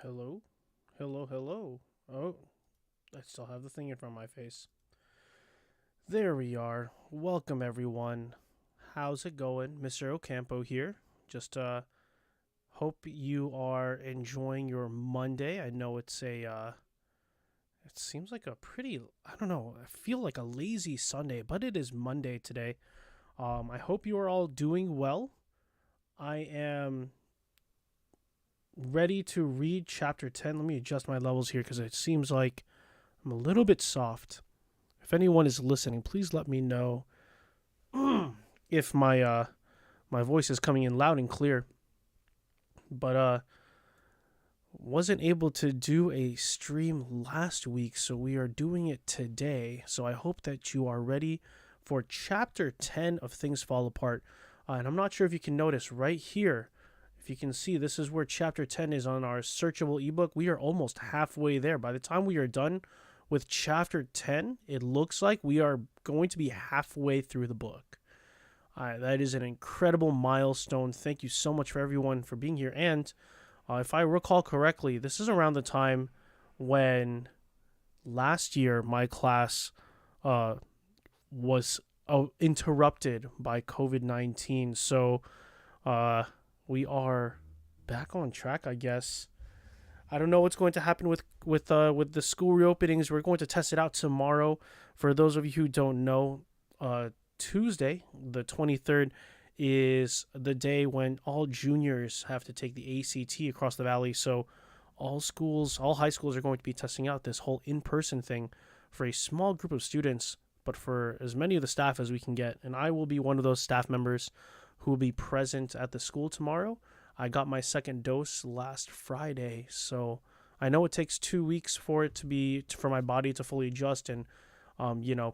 Hello? Hello, hello. Oh, I still have the thing in front of my face. There we are. Welcome, everyone. How's it going? Mr. Ocampo here. Just hope you are enjoying your Monday. I know it seems like a pretty, I don't know, I feel like a lazy Sunday, but it is Monday today. I hope you are all doing well. I am ready to read chapter 10. Let me adjust my levels here because it seems like I'm a little bit soft. If anyone is listening, please let me know if my voice is coming in loud and clear. But wasn't able to do a stream last week, so we are doing it today. So I hope that you are ready for chapter 10 of Things Fall Apart. And I'm not sure if you can notice right here. If you can see, this is where chapter 10 is on our searchable ebook. We are almost halfway there. By the time we are done with chapter 10, it looks like we are going to be halfway through the book. That is an incredible milestone. Thank you so much for everyone for being here. And if I recall correctly, this is around the time when last year my class was interrupted by COVID-19. So we are back on track, I guess. I don't know what's going to happen with the school reopenings. We're going to test it out tomorrow. For those of you who don't know, Tuesday, the 23rd, is the day when all juniors have to take the ACT across the valley. So all schools, all high schools are going to be testing out this whole in-person thing for a small group of students, but for as many of the staff as we can get. And I will be one of those staff members who will be present at the school tomorrow. I got my second dose last Friday, so I know it takes 2 weeks for my body to fully adjust and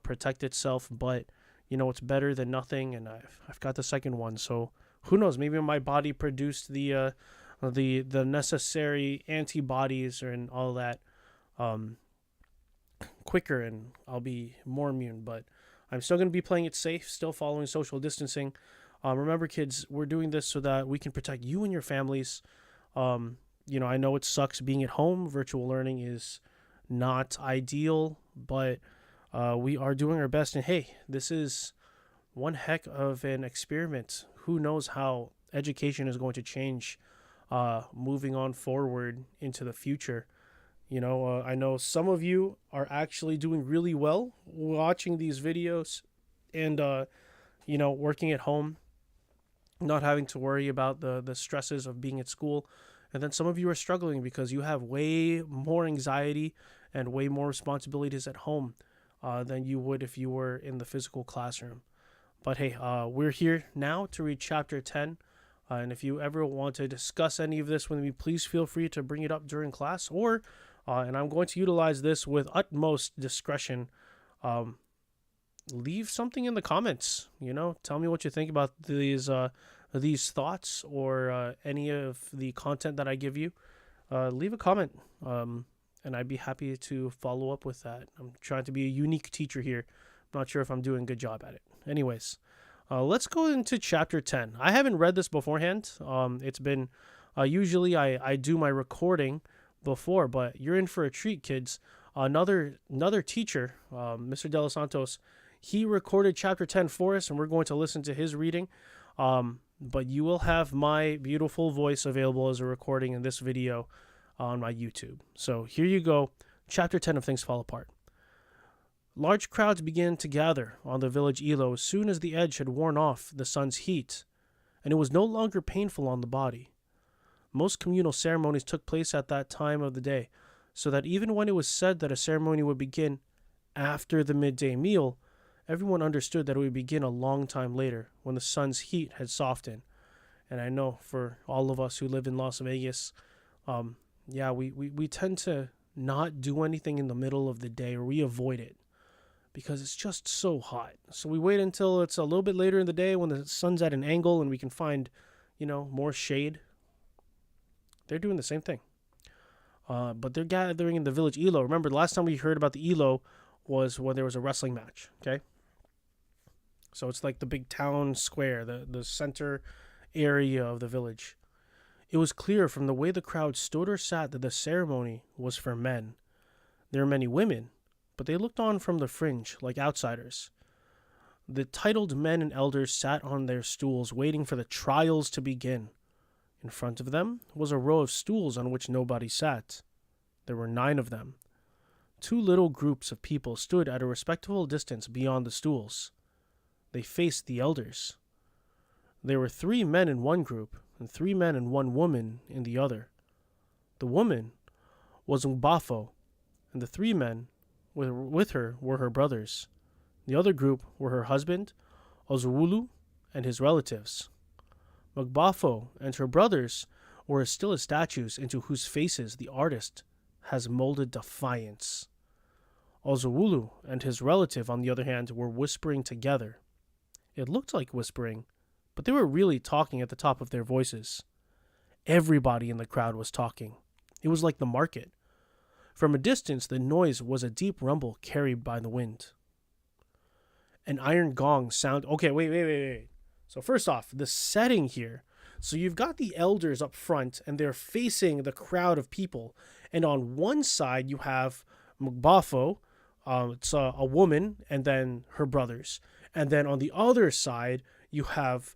protect itself, but it's better than nothing, and I've got the second one, so who knows, maybe my body produced the necessary antibodies and all that quicker, and I'll be more immune. But I'm still going to be playing it safe, still following social distancing. Remember, kids, we're doing this so that we can protect you and your families. I know it sucks being at home. Virtual learning is not ideal, but we are doing our best. And hey, this is one heck of an experiment. Who knows how education is going to change moving on forward into the future. I know some of you are actually doing really well watching these videos and, working at home, not having to worry about the stresses of being at school. And then some of you are struggling because you have way more anxiety and way more responsibilities at home than you would if you were in the physical classroom. But hey, we're here now to read chapter 10. And if you ever want to discuss any of this with me, please feel free to bring it up during class, or, and I'm going to utilize this with utmost discretion, leave something in the comments. Tell me what you think about these thoughts or any of the content that I give you. Leave a comment, and I'd be happy to follow up with that. I'm trying to be a unique teacher here. I'm not sure if I'm doing a good job at it. Anyways, let's go into chapter 10. I haven't read this beforehand. It's been usually I do my recording before, but you're in for a treat, kids. Another teacher, Mr. De Los Santos, he recorded chapter 10 for us, and we're going to listen to his reading. But you will have my beautiful voice available as a recording in this video on my YouTube. So here you go. Chapter 10 of Things Fall Apart. Large crowds began to gather on the village Elo as soon as the edge had worn off the sun's heat, and it was no longer painful on the body. Most communal ceremonies took place at that time of the day, so that even when it was said that a ceremony would begin after the midday meal, everyone understood that it would begin a long time later when the sun's heat had softened. And I know for all of us who live in Las Vegas, we tend to not do anything in the middle of the day, or we avoid it because it's just so hot. So we wait until it's a little bit later in the day when the sun's at an angle and we can find, more shade. They're doing the same thing. But they're gathering in the village Elo. Remember, the last time we heard about the Elo was when there was a wrestling match, okay? So it's like the big town square, the center area of the village. It was clear from the way the crowd stood or sat that the ceremony was for men. There were many women, but they looked on from the fringe like outsiders. The titled men and elders sat on their stools waiting for the trials to begin. In front of them was a row of stools on which nobody sat. There were 9 of them. 2 little groups of people stood at a respectable distance beyond the stools. They faced the elders. There were 3 men in one group and 3 men and 1 woman in the other. The woman was Mbafo, and the 3 men with her were her brothers. The other group were her husband, Ozwulu, and his relatives. Magbafo and her brothers were as still as statues into whose faces the artist has molded defiance. Ozwulu and his relative, on the other hand, were whispering together. It looked like whispering, but they were really talking at the top of their voices. Everybody in the crowd was talking. It was like the market. From a distance, the noise was a deep rumble carried by the wind. An iron gong sound. Okay, wait. So first off, the setting here. So you've got the elders up front, and they're facing the crowd of people. And on one side, you have Mugbafo, it's a woman, and then her brothers. And then on the other side, you have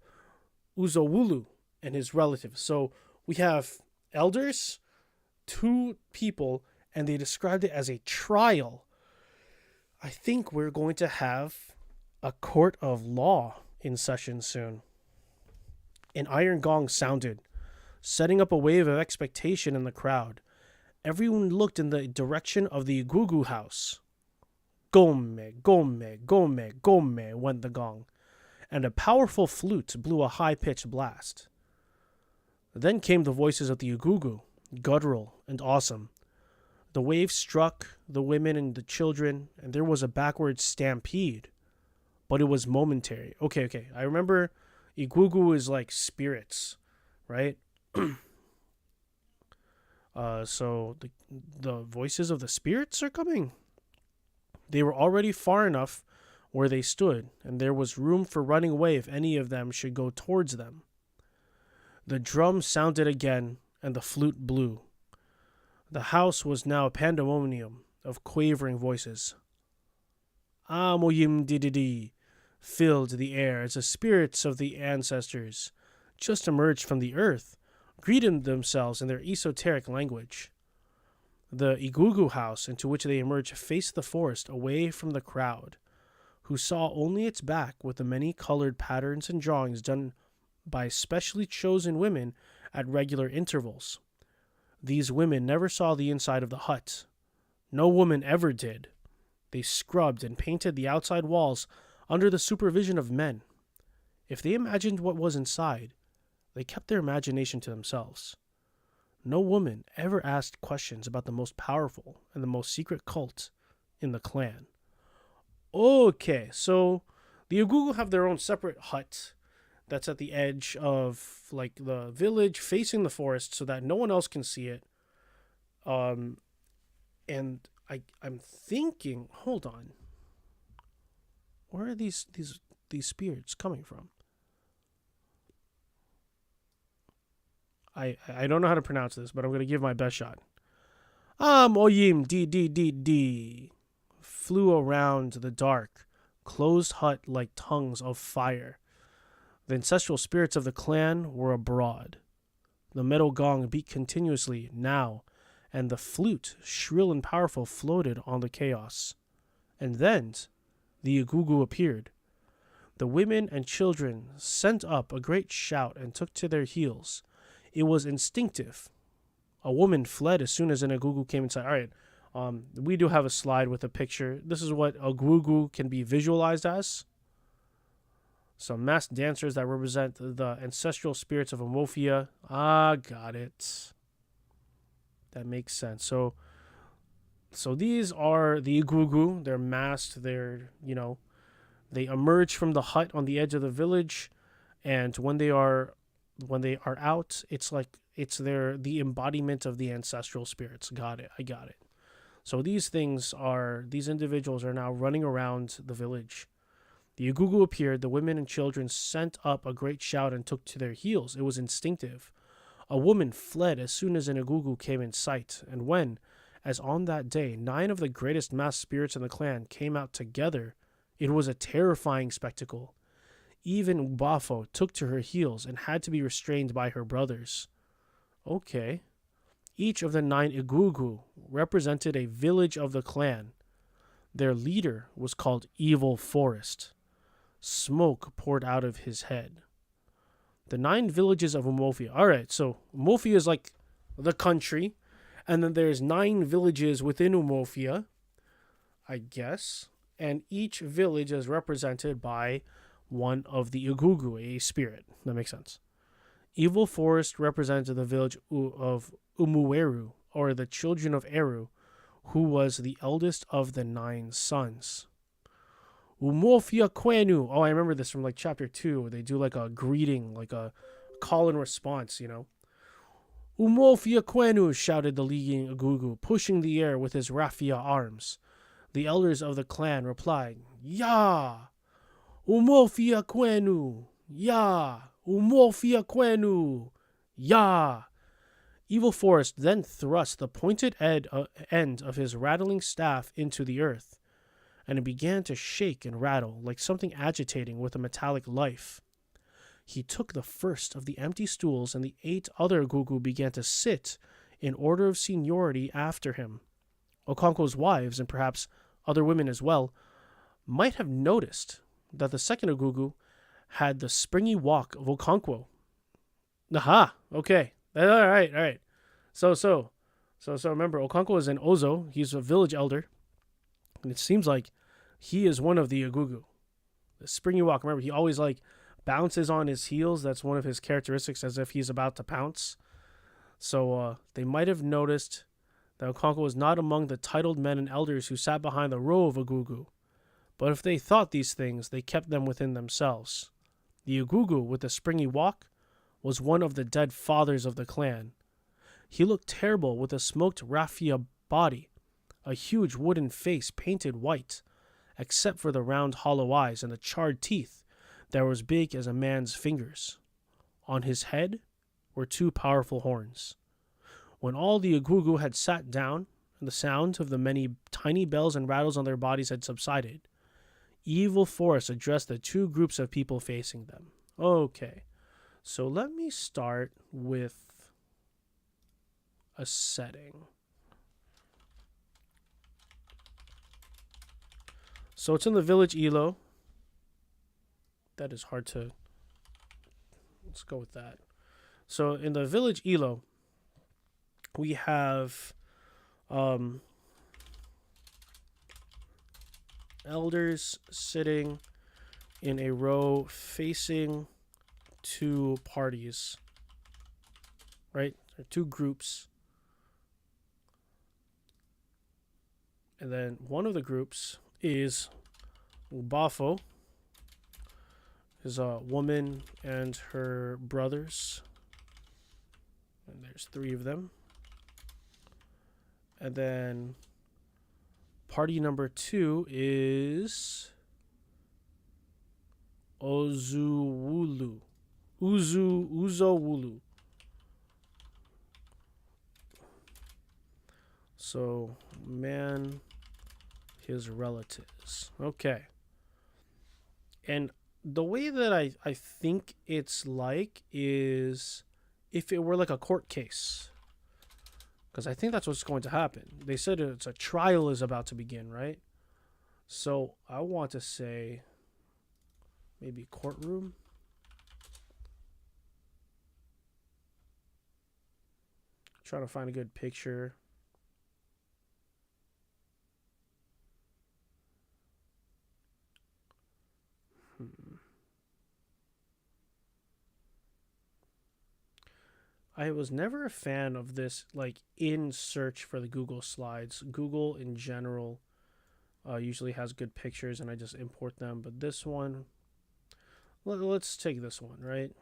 Uzowulu and his relatives. So we have elders, 2 people, and they described it as a trial. I think we're going to have a court of law in session soon. An iron gong sounded, setting up a wave of expectation in the crowd. Everyone looked in the direction of the Igugu house. Gome, gome, gome, gome, went the gong, and a powerful flute blew a high-pitched blast. Then came the voices of the Igugu, guttural and awesome. The wave struck the women and the children, and there was a backward stampede. But it was momentary. Okay. I remember Igugu is like spirits, right? So the voices of the spirits are coming. They were already far enough where they stood, and there was room for running away if any of them should go towards them. The drum sounded again, and the flute blew. The house was now a pandemonium of quavering voices. Amoyim dididi filled the air as the spirits of the ancestors, just emerged from the earth, greeted themselves in their esoteric language. The Igugu house into which they emerged faced the forest away from the crowd, who saw only its back with the many-colored patterns and drawings done by specially chosen women at regular intervals. These women never saw the inside of the hut. No woman ever did. They scrubbed and painted the outside walls under the supervision of men. If they imagined what was inside, they kept their imagination to themselves. No woman ever asked questions about the most powerful and the most secret cult in the clan. Okay, so the Igugu have their own separate hut that's at the edge of like the village facing the forest so that no one else can see it. And I'm thinking, hold on. Where are these spirits coming from? I don't know how to pronounce this, but I'm going to give my best shot. Oyim D flew around the dark, closed hut like tongues of fire. The ancestral spirits of the clan were abroad. The metal gong beat continuously now, and the flute, shrill and powerful, floated on the chaos. And then the Igugu appeared. The women and children sent up a great shout and took to their heels. It was instinctive. A woman fled as soon as an Igugu came inside. All right, we do have a slide with a picture. This is what Igugu can be visualized as. Some masked dancers that represent the ancestral spirits of Amorphia. Got it. That makes sense. So these are the Igugu. They're masked. They're, they emerge from the hut on the edge of the village, and when they are out, it's like the embodiment of the ancestral spirits. Got it. I got it. So these individuals are now running around the village. The Igugu appeared. The women and children sent up a great shout and took to their heels. It was instinctive. A woman fled as soon as an Igugu came in sight, and when, as on that day, 9 of the greatest masked spirits in the clan came out together, it was a terrifying spectacle. Even Ubafo took to her heels and had to be restrained by her brothers. Okay. Each of the 9 Igugu represented a village of the clan. Their leader was called Evil Forest. Smoke poured out of his head. The 9 villages of Umofia. Alright, so Umofia is like the country. And then there's 9 villages within Umofia, I guess. And each village is represented by one of the Igugu, a spirit. That makes sense. Evil Forest represented the village of Umueru, or the children of Eru, who was the eldest of the 9 sons. Umofia Kwenu. Oh, I remember this from like chapter 2. They do like a greeting, like a call and response, you know. Umofia Kwenu, shouted the leading Igugu, pushing the air with his raffia arms. The elders of the clan replied, Ya! Umofia Kwenu! Ya! Umofia Kwenu! Ya! Evil Forest then thrust the pointed end of his rattling staff into the earth, and it began to shake and rattle like something agitating with a metallic life. He took the first of the empty stools, and the 8 other Gugu began to sit in order of seniority after him. Okonkwo's wives, and perhaps other women as well, might have noticed that the second Ogugu had the springy walk of Okonkwo. Aha, okay. All right. So remember, Okonkwo is an Ozo. He's a village elder. And it seems like he is one of the Ogugu. The springy walk, remember, he always like bounces on his heels. That's one of his characteristics, as if he's about to pounce. So they might have noticed that Okonkwo was not among the titled men and elders who sat behind the row of Ogugu. But if they thought these things, they kept them within themselves. The Ogugu with the springy walk was one of the dead fathers of the clan. He looked terrible with a smoked raffia body, a huge wooden face painted white, except for the round hollow eyes and the charred teeth that were as big as a man's fingers. On his head were 2 powerful horns. When all the Ogugu had sat down and the sound of the many tiny bells and rattles on their bodies had subsided, Evil Forest addressed the 2 groups of people facing them. Okay, so let me start with a setting. So it's in the village Elo. That is hard to... Let's go with that. So in the village Elo, we have elders sitting in a row facing 2 parties, right? 2 groups. And then one of the groups is Ubafo, is a woman and her brothers. And there's 3 of them. And then party number 2 is Uzowulu. So, man, his relatives. Okay. And the way that I think it's like is if it were like a court case. Because I think that's what's going to happen. They said it's a trial is about to begin, right? So I want to say maybe courtroom. Trying to find a good picture. I was never a fan of this, like, in search for the Google Slides. Google, in general, usually has good pictures, and I just import them. But this one, let's take this one, right?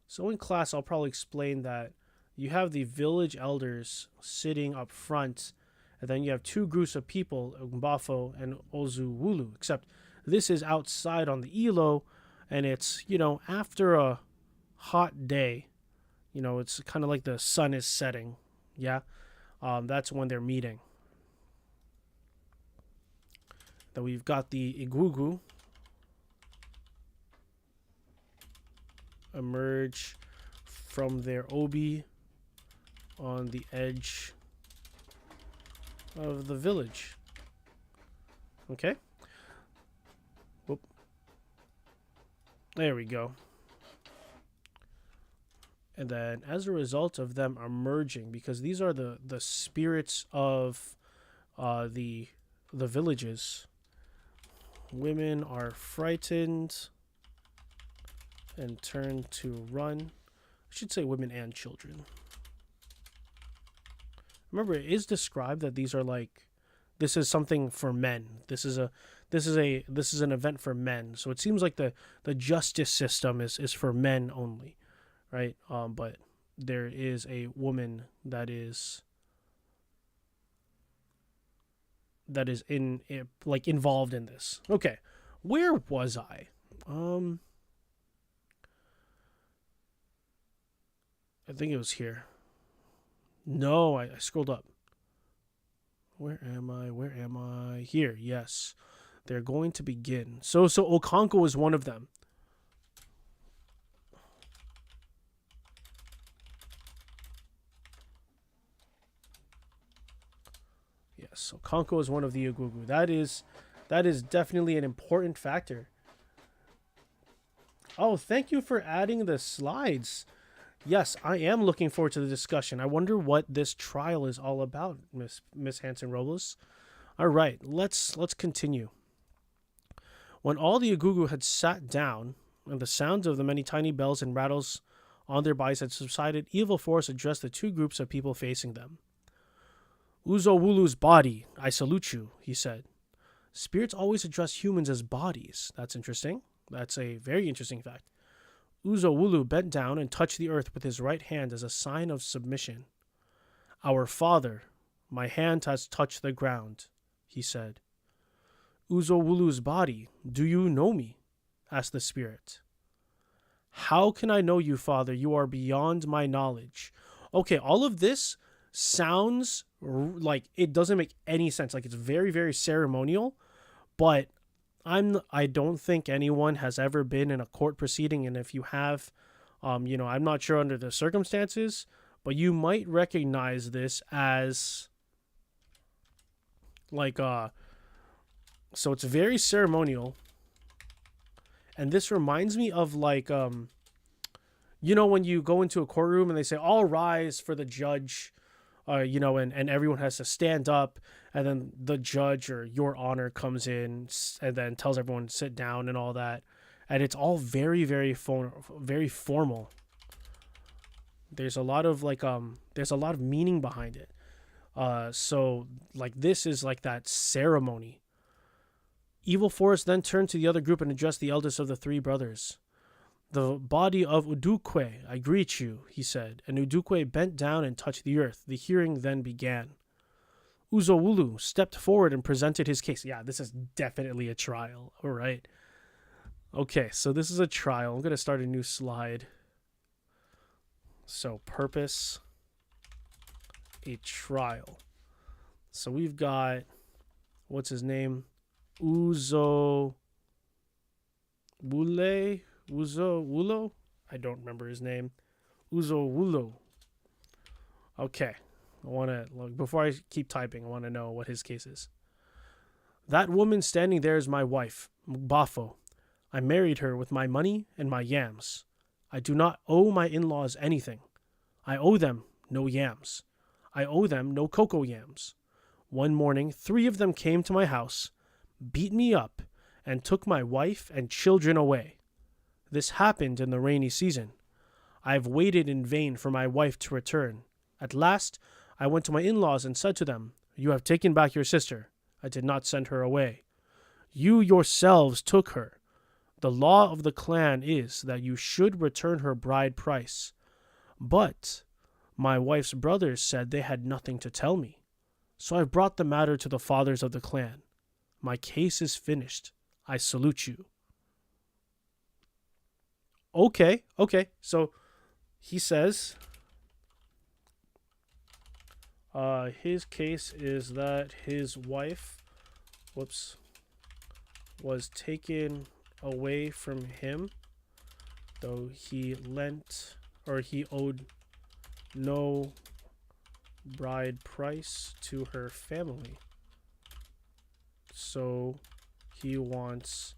So in class, I'll probably explain that you have the village elders sitting up front, and then you have 2 groups of people, Mbafo and Ozuwulu, except this is outside on the Elo, and it's, you know, after a hot day. It's kind of like the sun is setting. Yeah. That's when they're meeting. Then we've got the Igugu emerge from their obi on the edge of the village. Okay. Whoop. There we go. And then as a result of them emerging, because these are the spirits of the villages, women are frightened and turn to run. I should say women and children. Remember, it is described that these are like, this is something for men. This is an event for men. So it seems like the justice system is for men only, right? But there is a woman that is involved in this. Okay, where was I? I think it was here. No, I scrolled up. Where am I? Here, yes. They're going to begin. So Okonko is one of them. Yes, Okonko is one of the Igugu. That is definitely an important factor. Oh, thank you for adding the slides. Yes, I am looking forward to the discussion. I wonder what this trial is all about, Miss Hanson Robles. All right, let's continue. When all the Igugu had sat down and the sounds of the many tiny bells and rattles on their bodies had subsided, Evil Force addressed the two groups of people facing them. Uzowulu's body, I salute you, he said. Spirits always address humans as bodies. That's interesting. That's a very interesting fact. Uzowulu bent down and touched the earth with his right hand as a sign of submission. Our father, my hand has touched the ground, he said. Uzowulu's body, do you know me? Asked the spirit. How can I know you, father? You are beyond my knowledge. Okay, all of this sounds like it doesn't make any sense. Like it's very, very ceremonial, but I don't think anyone has ever been in a court proceeding, and if you have, I'm not sure under the circumstances, but you might recognize this as like so it's very ceremonial, and this reminds me of like when you go into a courtroom and they say all rise for the judge, and everyone has to stand up, and then the judge or your honor comes in and then tells everyone to sit down and all that, and it's all very, very very formal. There's a lot of meaning behind it. So like this is like that ceremony. Evil Force then turned to the other group and addressed the eldest of the three brothers. The body of Udukwe, I greet you, he said, and Udukwe bent down and touched the earth. The hearing then began. Uzowulu stepped forward and presented his case. Yeah, this is definitely a trial. All right. Okay, so this is a trial. I'm going to start a new slide. So, purpose, a trial. So we've got, what's his name? Uzowulo? I don't remember his name. Uzowulo. Okay. Before I keep typing, I want to know what his case is. That woman standing there is my wife, Bafo. I married her with my money and my yams. I do not owe my in-laws anything. I owe them no yams. I owe them no cocoa yams. One morning, 3 of them came to my house, beat me up, and took my wife and children away. This happened in the rainy season. I have waited in vain for my wife to return. At last, I went to my in-laws and said to them, You have taken back your sister. I did not send her away. You yourselves took her. The law of the clan is that you should return her bride price. But my wife's brothers said they had nothing to tell me. So I brought the matter to the fathers of the clan. My case is finished. I salute you. Okay. So He says his case is that his wife, was taken away from him, though he owed no bride price to her family. So he wants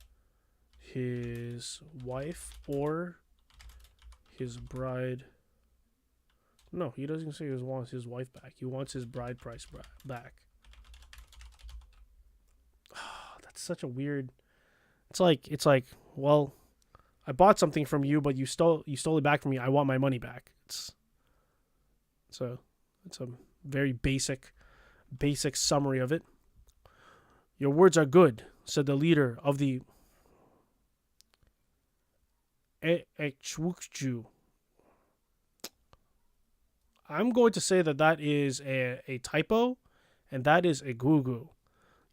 his wife or his bride. No, he doesn't say he wants his wife back. He wants his bride price back. That's such a weird. It's like, well, I bought something from you, but you stole it back from me. I want my money back. It's a very basic summary of it. Your words are good, said the leader of the Echwukju. I'm going to say that is a typo, and that is Igugu.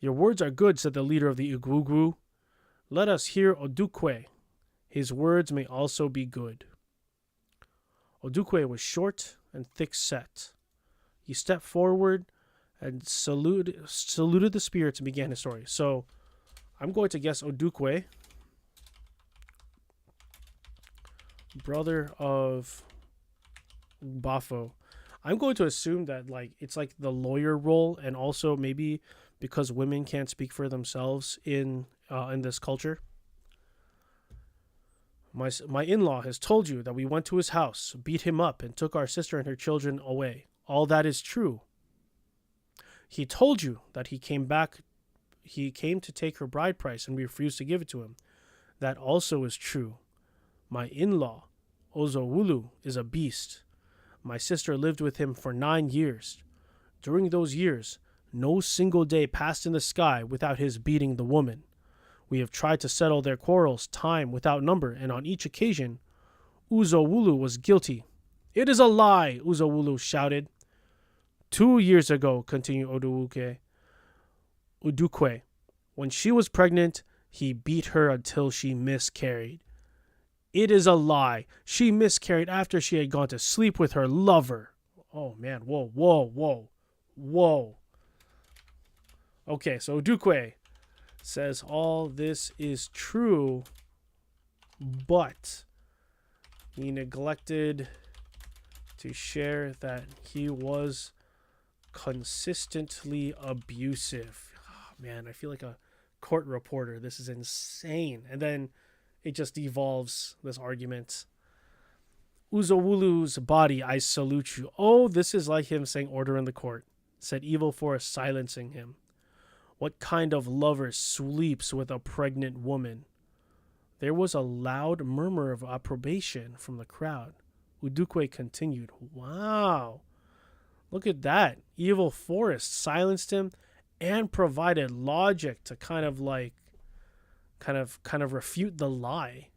Your words are good, said the leader of the Igugu. Let us hear Odukwe. His words may also be good. Odukwe was short and thick-set. He stepped forward and saluted the spirits and began his story. So, I'm going to guess Odukwe, brother of Bafo. I'm going to assume that it's like the lawyer role, and also maybe because women can't speak for themselves in this culture. My in-law has told you that we went to his house, beat him up, and took our sister and her children away. All that is true. He told you that he came to take her bride price and we refused to give it to him. That also is true. My in-law, Ozowulu, is a beast. My sister lived with him for 9 years. During those years, no single day passed in the sky without his beating the woman. We have tried to settle their quarrels time without number, and on each occasion, Uzowulu was guilty. It is a lie, Uzowulu shouted. 2 years ago, continued Udukwe, when she was pregnant, he beat her until she miscarried. It is a lie. She miscarried after she had gone to sleep with her lover. Oh, man. Whoa. Okay, so Udukwe says all this is true, but he neglected to share that he was consistently abusive. Oh, man, I feel like a court reporter. This is insane. And then it just devolves, this argument. Uzowulu's body, I salute you. Oh, this is like him saying order in the court, said Evil Forest, silencing him. What kind of lover sleeps with a pregnant woman? There was a loud murmur of approbation from the crowd. Udukwe continued, wow. Look at that. Evil Forest silenced him and provided logic to kind of refute the lie.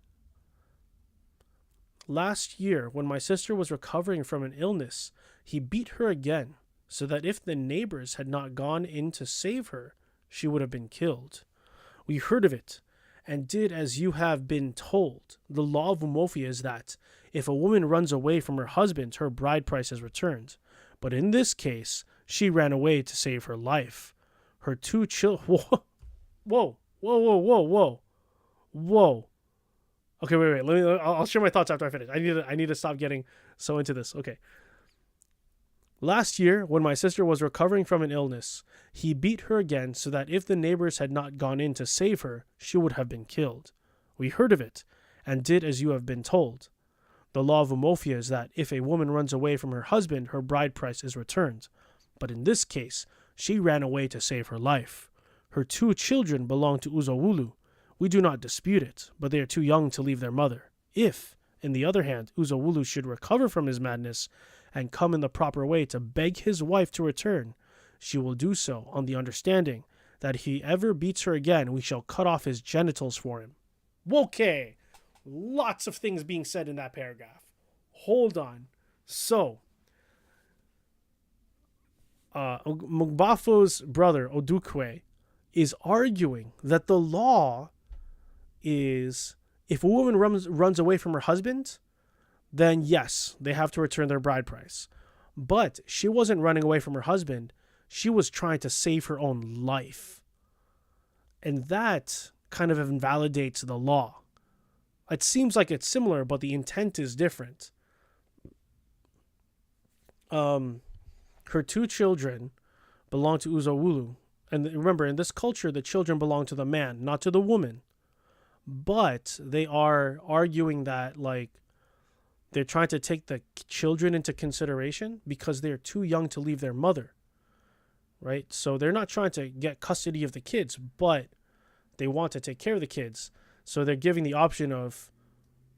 Last year, when my sister was recovering from an illness, he beat her again, so that if the neighbors had not gone in to save her, she would have been killed. We heard of it, and did as you have been told. The law of Umofia is that, if a woman runs away from her husband, her bride price is returned. But in this case, she ran away to save her life. Her 2 children... Whoa. Okay, wait. I'll share my thoughts after I finish. I need to stop getting so into this. Okay. Last year, when my sister was recovering from an illness, he beat her again so that if the neighbors had not gone in to save her, she would have been killed. We heard of it, and did as you have been told. The law of Umofia is that if a woman runs away from her husband, her bride price is returned. But in this case, she ran away to save her life. Her 2 children belong to Uzowulu. We do not dispute it, but they are too young to leave their mother. If, on the other hand, Uzowulu should recover from his madness and come in the proper way to beg his wife to return, she will do so on the understanding that if he ever beats her again, we shall cut off his genitals for him. Okay, lots of things being said in that paragraph. Hold on. So, Mugbafo's brother, Odukwe, is arguing that the law is, if a woman runs away from her husband, then yes, they have to return their bride price. But she wasn't running away from her husband. She was trying to save her own life. And that kind of invalidates the law. It seems like it's similar, but the intent is different. Her two children belong to Uzawulu. And remember, in this culture, the children belong to the man, not to the woman. But they are arguing that, like, they're trying to take the children into consideration because they're too young to leave their mother, right? So they're not trying to get custody of the kids, but they want to take care of the kids. So they're giving the option of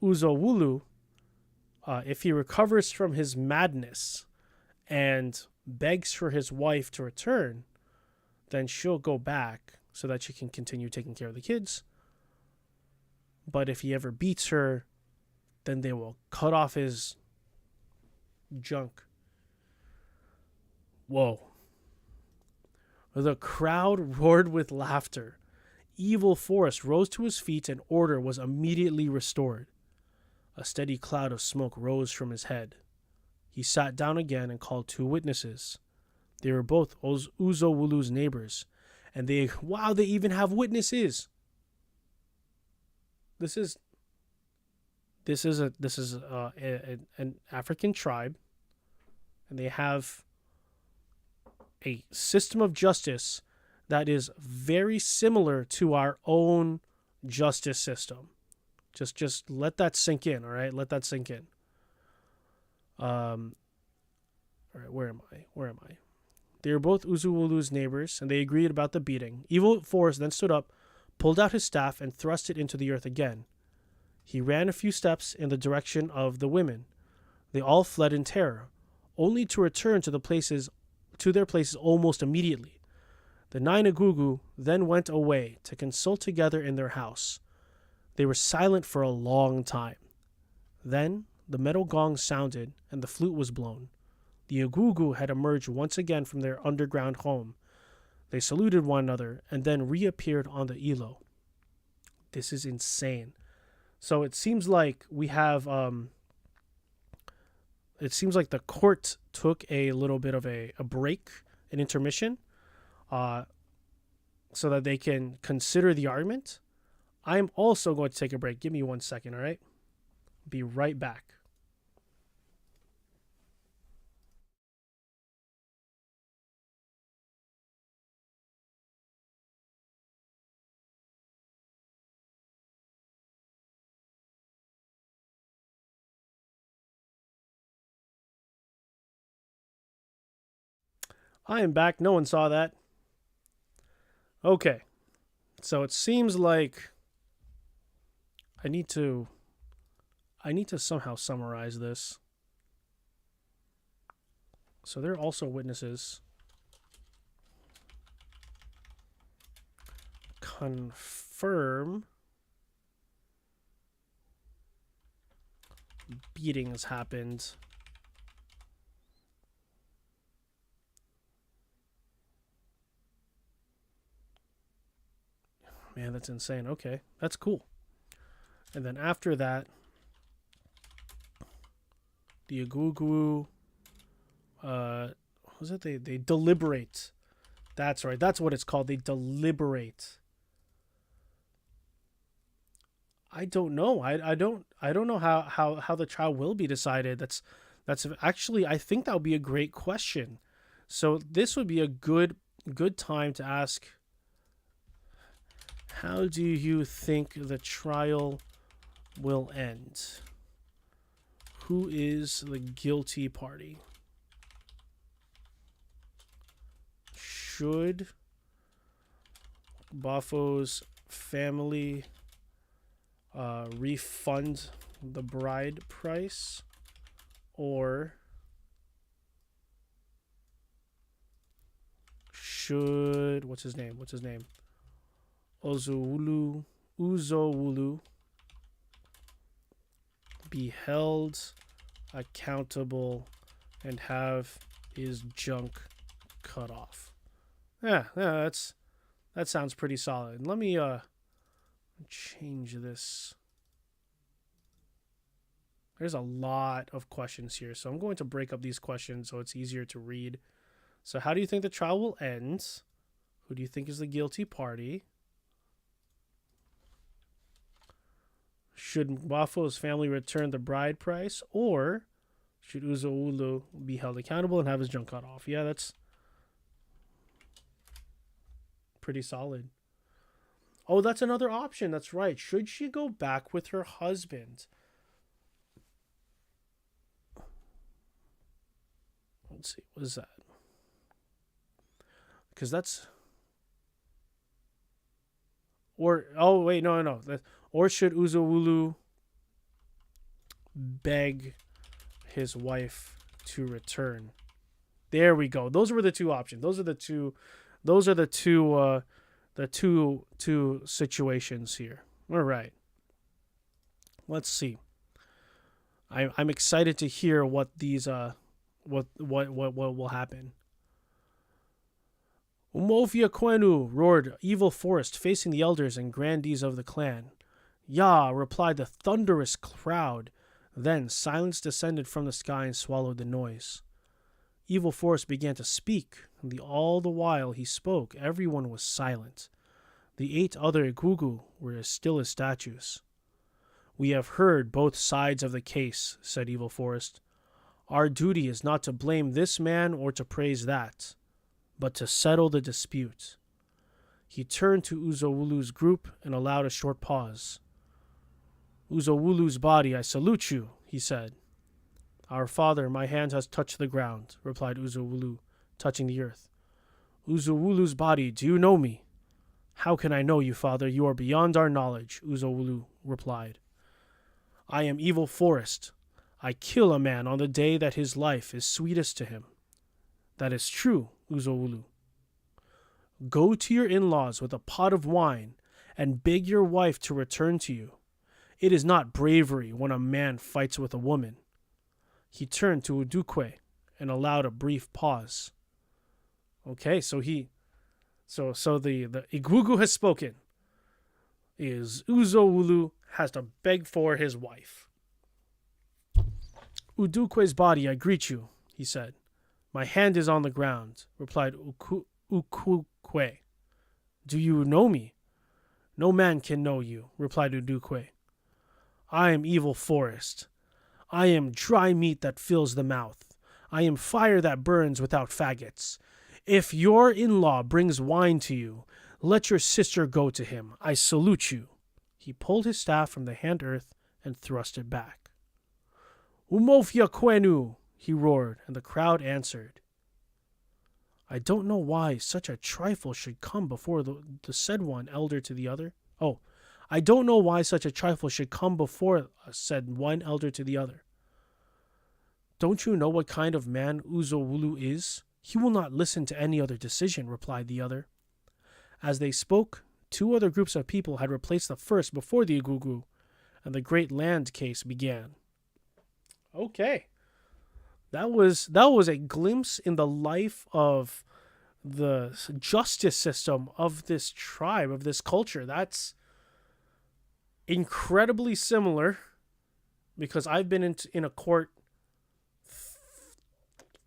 Uzawulu, if he recovers from his madness and begs for his wife to return, then she'll go back so that she can continue taking care of the kids. But if he ever beats her, then they will cut off his junk. Whoa. The crowd roared with laughter. Evil Forrest rose to his feet and order was immediately restored. A steady cloud of smoke rose from his head. He sat down again and called two witnesses. They were both Uzawulu's neighbors, and they even have witnesses. This is an African tribe, and they have a system of justice that is very similar to our own justice system. Just let that sink in, all right? Let that sink in. All right, where am I? They were both Uzawulu's neighbors, and they agreed about the beating. Evil Forrest then stood up, pulled out his staff, and thrust it into the earth again. He ran a few steps in the direction of the women. They all fled in terror, only to return to their places almost immediately. The 9 Agugu then went away to consult together in their house. They were silent for a long time. Then the metal gong sounded and the flute was blown. The Agugu had emerged once again from their underground home. They saluted one another and then reappeared on the Ilo. This is insane. So it seems like we have it seems like the court took a little bit of a break, an intermission, so that they can consider the argument. I'm also going to take a break. Give me 1 second, all right? Be right back. I am back. No one saw that. Okay. So it seems like I need to somehow summarize this. So there are also witnesses. Confirm beatings happened. Man, that's insane. Okay, that's cool. And then after that, the Agugu, was it? They deliberate. That's right. That's what it's called. They deliberate. I don't know. I don't know how the trial will be decided. That's actually, I think that would be a great question. So this would be a good time to ask, how do you think the trial will end? Who is the guilty party? Should Bafo's family refund the bride price, or should what's his name? Uzawulu be held accountable and have his junk cut off? Yeah, that sounds pretty solid. Let me change this There's a lot of questions here, so I'm going to break up these questions so it's easier to read. So, how do you think the trial will end? Who do you think is the guilty party? Should Wafo's family return the bride price, or should Uzoulu be held accountable and have his junk cut off? Yeah, that's pretty solid. Oh, that's another option. That's right. Should she go back with her husband? Let's see. What is that? Because that's. Or. Oh, wait. No. Or should Uzoulu beg his wife to return? There we go. Those were the two options. Those are the two. Those are the two. The two situations here. All right. Let's see. I'm excited to hear what these what will happen. Umofia Quenu roared Evil Forest, facing the elders and grandees of the clan. Yah, replied the thunderous crowd. Then silence descended from the sky and swallowed the noise. Evil Forest began to speak, and all the while he spoke, everyone was silent. The 8 other Igugu were as still as statues. We have heard both sides of the case, said Evil Forest. Our duty is not to blame this man or to praise that, but to settle the dispute. He turned to Uzowulu's group and allowed a short pause. Uzowulu's body, I salute you, he said. Our father, my hand has touched the ground, replied Uzowulu, touching the earth. Uzowulu's body, do you know me? How can I know you, father? You are beyond our knowledge, Uzowulu replied. I am Evil Forest. I kill a man on the day that his life is sweetest to him. That is true, Uzowulu. Go to your in-laws with a pot of wine and beg your wife to return to you. It is not bravery when a man fights with a woman. He turned to Udukwe and allowed a brief pause. Okay, so the Igugu has spoken. Is Uzowulu has to beg for his wife. Udukwe's body, I greet you, he said. My hand is on the ground, replied Ukukwe. Do you know me? No man can know you, replied Udukwe. I am Evil Forest. I am dry meat that fills the mouth. I am fire that burns without faggots. If your in-law brings wine to you, let your sister go to him. I salute you. He pulled his staff from the hand earth and thrust it back. Umofia Quenu, he roared, and the crowd answered. I don't know why such a trifle should come before the said one elder to the other. Oh, I don't know why such a trifle should come before said one elder to the other. Don't you know what kind of man Uzowulu is? He will not listen to any other decision, replied the other. As they spoke, 2 other groups of people had replaced the first before the Igugu, and the great land case began. Okay. That was a glimpse in the life of the justice system of this tribe, of this culture. That's incredibly similar, because I've been in a court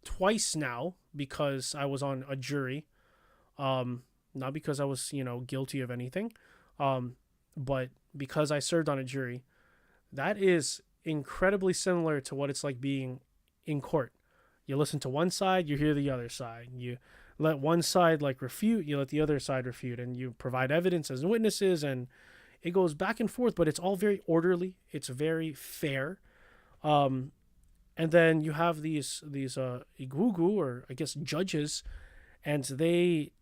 twice now because I was on a jury. Not because I was, guilty of anything, but because I served on a jury. That is incredibly similar to what it's like being in court. You listen to one side, you hear the other side. You let one side refute, you let the other side refute, and you provide evidence as witnesses, and it goes back and forth, but it's all very orderly. It's very fair. And then you have these igugu, or I guess judges, and they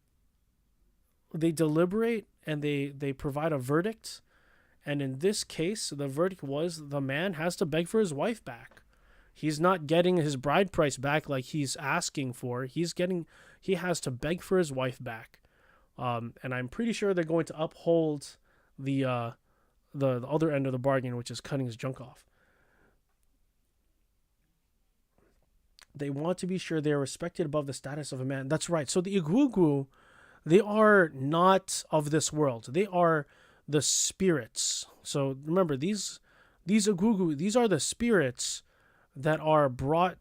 deliberate and they provide a verdict. And in this case, the verdict was the man has to beg for his wife back. He's not getting his bride price back like he's asking for. He has to beg for his wife back. And I'm pretty sure they're going to uphold the other end of the bargain, which is cutting his junk off. They want to be sure they are respected above the status of a man. That's right. So the Igugu, they are not of this world. They are the spirits. So remember, these These Agugu, these are the spirits that are brought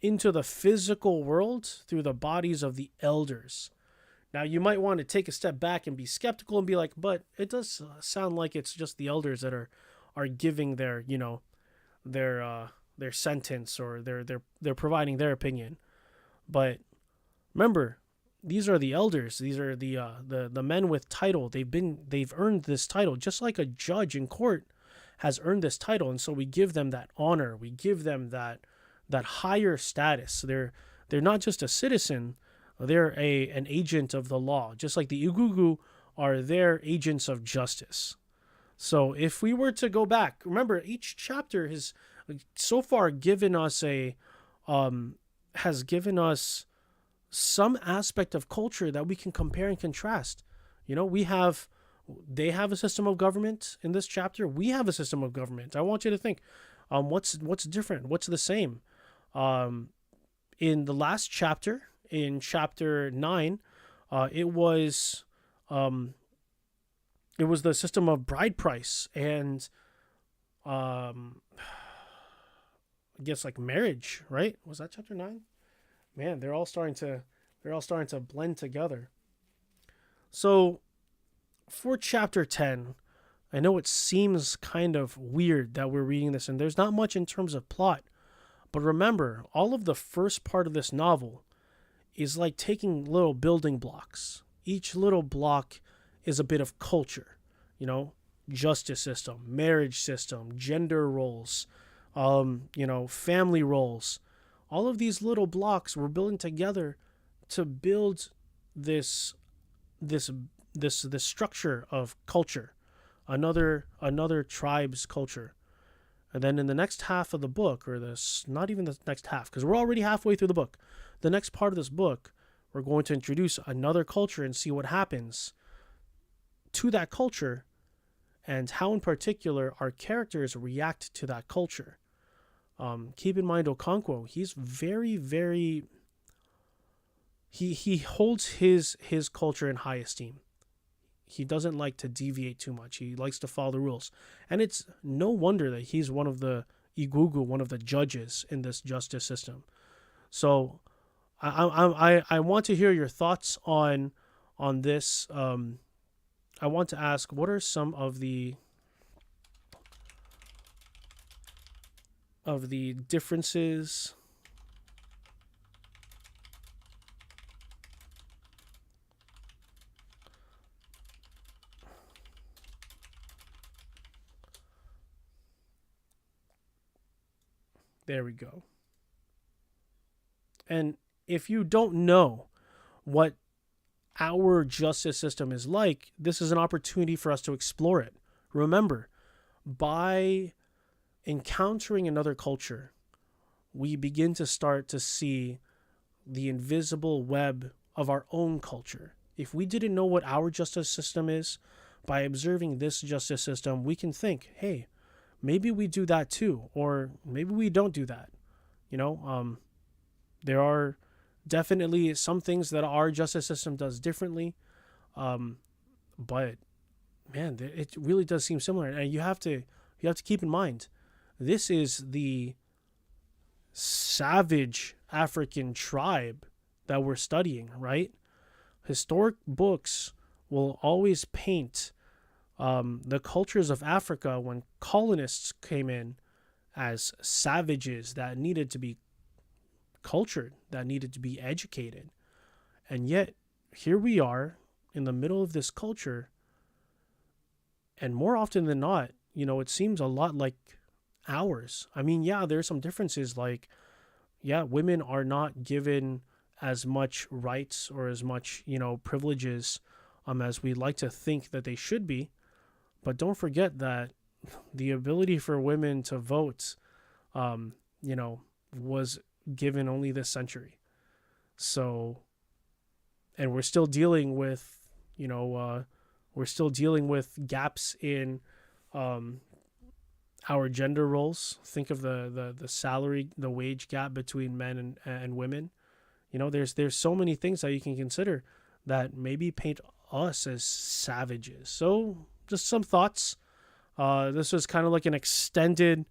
into the physical world through the bodies of the elders. Now, you might want to take a step back and be skeptical and be like, but it does sound like it's just the elders that are giving their, their sentence, or they're providing their opinion. But remember, these are the elders. These are the men with title. They've earned this title, just like a judge in court has earned this title, and so we give them that honor. We give them that higher status. They're not just a citizen. They're an agent of the law, just like the Igugu are their agents of justice. So if we were to go back, remember, each chapter has so far given us has given us some aspect of culture that we can compare and contrast. They have a system of government in this chapter. We have a system of government. I want you to think, what's different? What's the same? In the last chapter, in chapter 9, it was the system of bride price and I guess like marriage, right? Was that chapter 9? Man, they're all starting to blend together. So for chapter 10, I know it seems kind of weird that we're reading this and there's not much in terms of plot. But remember, all of the first part of this novel is like taking little building blocks. Each little block is a bit of culture, justice system, marriage system, gender roles, family roles. All of these little blocks were building together to build this structure of culture, another tribe's culture. And then in the next half of the book, or not even the next half, because we're already halfway through the book, the next part of this book, we're going to introduce another culture and see what happens to that culture and how in particular our characters react to that culture. Keep in mind, Okonkwo, he's very, very... He holds his culture in high esteem. He doesn't like to deviate too much. He likes to follow the rules. And it's no wonder that he's one of the Igugu, one of the judges in this justice system. So I want to hear your thoughts on this. I want to ask, what are some of the differences There we go. And if you don't know what our justice system is like, this is an opportunity for us to explore it. Remember, by encountering another culture, we begin to start to see the invisible web of our own culture. If we didn't know what our justice system is, by observing this justice system, we can think, hey, maybe we do that too, or maybe we don't do that. There are definitely some things that our justice system does differently, but man, it really does seem similar. And you have to keep in mind, this is the savage African tribe that we're studying, right? Historic books will always paint the cultures of Africa when colonists came in as savages that needed to be cultured, that needed to be educated. And yet, here we are in the middle of this culture, and more often than not, it seems a lot like ours. I mean, yeah, there's some differences, like, yeah, women are not given as much rights or as much, privileges as we like to think that they should be. But don't forget that the ability for women to vote, was given only this century. So, and we're still dealing with, gaps in our gender roles. Think of the salary, the wage gap between men and women. There's so many things that you can consider that maybe paint us as savages. So, just some thoughts. This was kind of like an extended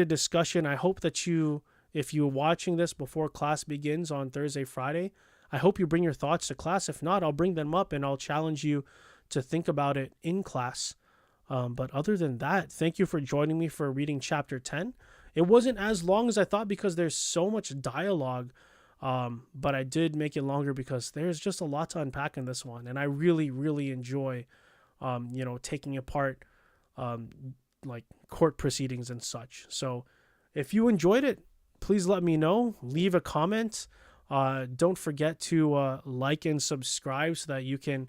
discussion. I hope that if you're watching this before class begins on Thursday, Friday, I hope you bring your thoughts to class. If not, I'll bring them up and I'll challenge you to think about it in class. But other than that, thank you for joining me for reading chapter 10. It wasn't as long as I thought because there's so much dialogue. But I did make it longer because there's just a lot to unpack in this one. And I really, really enjoy, taking apart, like court proceedings and such. So if you enjoyed it, please let me know. Leave a comment. Don't forget to like and subscribe so that you can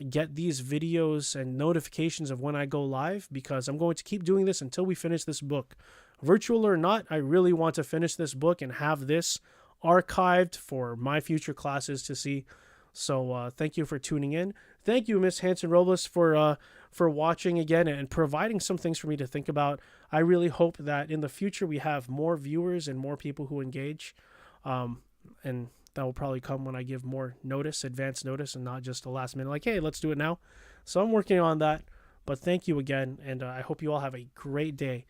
get these videos and notifications of when I go live, because I'm going to keep doing this until we finish this book. Virtual or not, I really want to finish this book and have this archived for my future classes to see. So thank you for tuning in. Thank you, Miss Hanson Robles, for watching again and providing some things for me to think about. I really hope that in the future we have more viewers and more people who engage. And that will probably come when I give more notice, advance notice, and not just a last minute like, hey, let's do it now. So I'm working on that. But thank you again, and I hope you all have a great day.